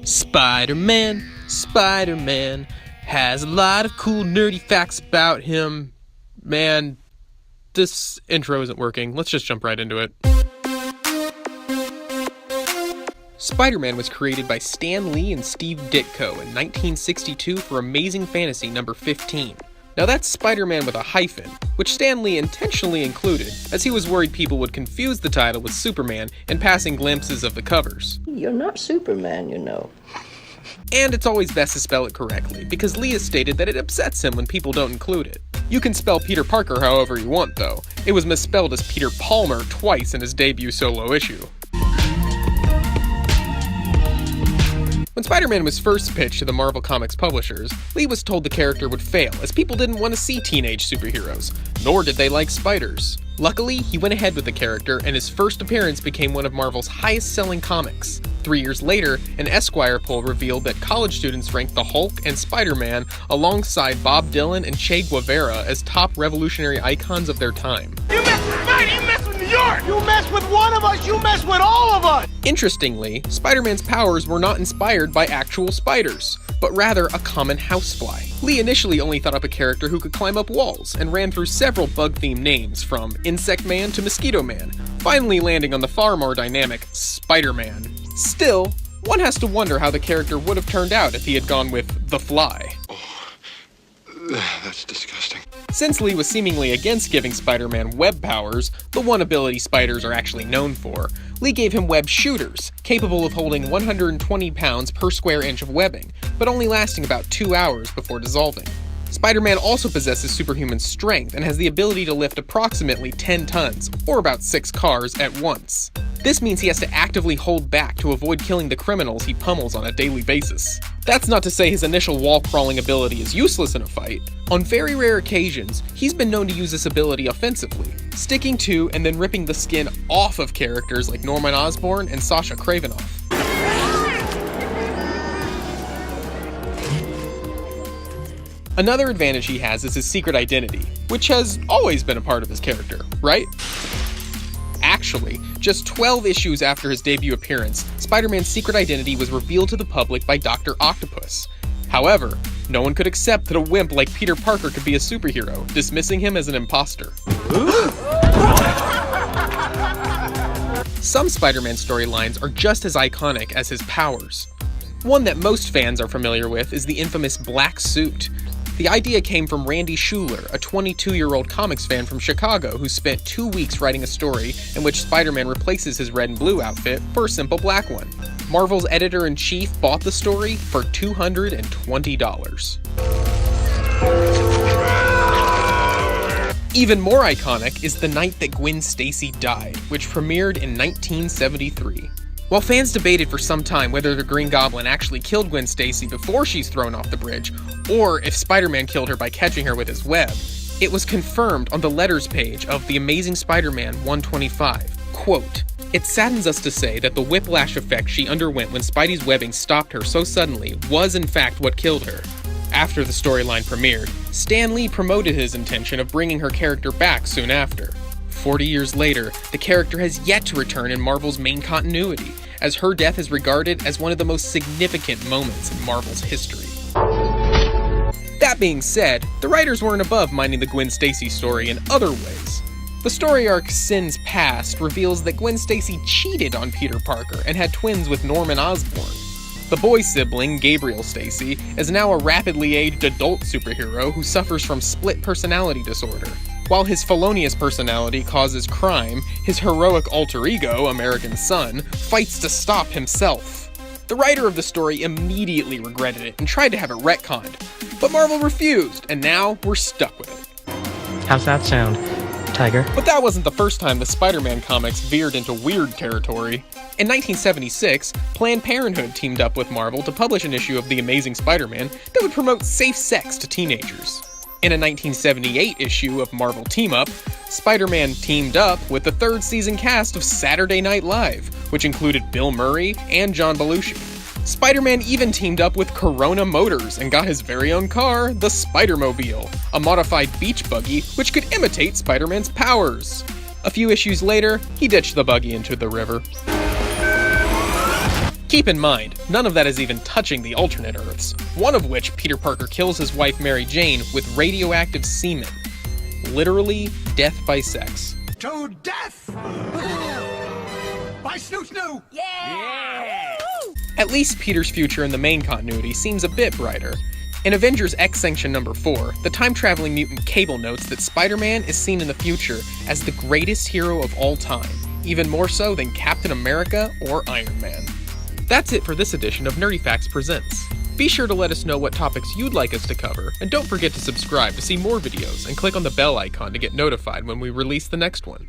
Spider-Man has a lot of cool nerdy facts about him. Man, this intro isn't working. Let's just jump right into it. Spider-Man was created by Stan Lee and Steve Ditko in 1962 for Amazing Fantasy number 15. Now that's Spider-Man with a hyphen, which Stan Lee intentionally included, as he was worried people would confuse the title with Superman in passing glimpses of the covers. You're not Superman, you know. And it's always best to spell it correctly, because Lee has stated that it upsets him when people don't include it. You can spell Peter Parker however you want, though. It was misspelled as Peter Palmer twice in his debut solo issue. When Spider-Man was first pitched to the Marvel Comics publishers, Lee was told the character would fail, as people didn't want to see teenage superheroes, nor did they like spiders. Luckily, he went ahead with the character, and his first appearance became one of Marvel's highest-selling comics. 3 years later, an Esquire poll revealed that college students ranked the Hulk and Spider-Man alongside Bob Dylan and Che Guevara as top revolutionary icons of their time. You mess with mine, you mess with New York! You mess with one of us, you mess with all of us! Interestingly, Spider-Man's powers were not inspired by actual spiders, but rather a common housefly. Lee initially only thought up a character who could climb up walls, and ran through several bug-themed names, from Insect Man to Mosquito Man, finally landing on the far more dynamic Spider-Man. Still, one has to wonder how the character would have turned out if he had gone with The Fly. That's disgusting. Since Lee was seemingly against giving Spider-Man web powers, the one ability spiders are actually known for, Lee gave him web shooters, capable of holding 120 pounds per square inch of webbing, but only lasting about 2 hours before dissolving. Spider-Man also possesses superhuman strength and has the ability to lift approximately 10 tons, or about 6 cars, at once. This means he has to actively hold back to avoid killing the criminals he pummels on a daily basis. That's not to say his initial wall-crawling ability is useless in a fight. On very rare occasions, he's been known to use this ability offensively, sticking to and then ripping the skin off of characters like Norman Osborn and Sasha Kravinoff. Another advantage he has is his secret identity, which has always been a part of his character, right? Actually, just 12 issues after his debut appearance, Spider-Man's secret identity was revealed to the public by Dr. Octopus. However, no one could accept that a wimp like Peter Parker could be a superhero, dismissing him as an imposter. Some Spider-Man storylines are just as iconic as his powers. One that most fans are familiar with is the infamous Black Suit. The idea came from Randy Schueller, a 22-year-old comics fan from Chicago who spent 2 weeks writing a story in which Spider-Man replaces his red and blue outfit for a simple black one. Marvel's editor-in-chief bought the story for $220. Even more iconic is The Night That Gwen Stacy Died, which premiered in 1973. While fans debated for some time whether the Green Goblin actually killed Gwen Stacy before she's thrown off the bridge, or if Spider-Man killed her by catching her with his web, it was confirmed on the letters page of The Amazing Spider-Man 125. Quote, "It saddens us to say that the whiplash effect she underwent when Spidey's webbing stopped her so suddenly was in fact what killed her." After the storyline premiered, Stan Lee promoted his intention of bringing her character back soon after. 40 years later, the character has yet to return in Marvel's main continuity, as her death is regarded as one of the most significant moments in Marvel's history. That being said, the writers weren't above minding the Gwen Stacy story in other ways. The story arc Sin's Past reveals that Gwen Stacy cheated on Peter Parker and had twins with Norman Osborn. The boy sibling, Gabriel Stacy, is now a rapidly aged adult superhero who suffers from split personality disorder. While his felonious personality causes crime, his heroic alter ego, American Son, fights to stop himself. The writer of the story immediately regretted it and tried to have it retconned, but Marvel refused, and now we're stuck with it. How's that sound, Tiger? But that wasn't the first time the Spider-Man comics veered into weird territory. In 1976, Planned Parenthood teamed up with Marvel to publish an issue of The Amazing Spider-Man that would promote safe sex to teenagers. In a 1978 issue of Marvel Team Up, Spider-Man teamed up with the third season cast of Saturday Night Live, which included Bill Murray and John Belushi. Spider-Man even teamed up with Corona Motors and got his very own car, the Spider-Mobile, a modified beach buggy which could imitate Spider-Man's powers. A few issues later, he ditched the buggy into the river. Keep in mind, none of that is even touching the alternate Earths, one of which Peter Parker kills his wife Mary Jane with radioactive semen. Literally, death by sex. To death! By Snoo Snoo! At least Peter's future in the main continuity seems a bit brighter. In Avengers X-Sanction number 4, the time-traveling mutant Cable notes that Spider-Man is seen in the future as the greatest hero of all time, even more so than Captain America or Iron Man. That's it for this edition of Nerdy Facts Presents. Be sure to let us know what topics you'd like us to cover, and don't forget to subscribe to see more videos and click on the bell icon to get notified when we release the next one.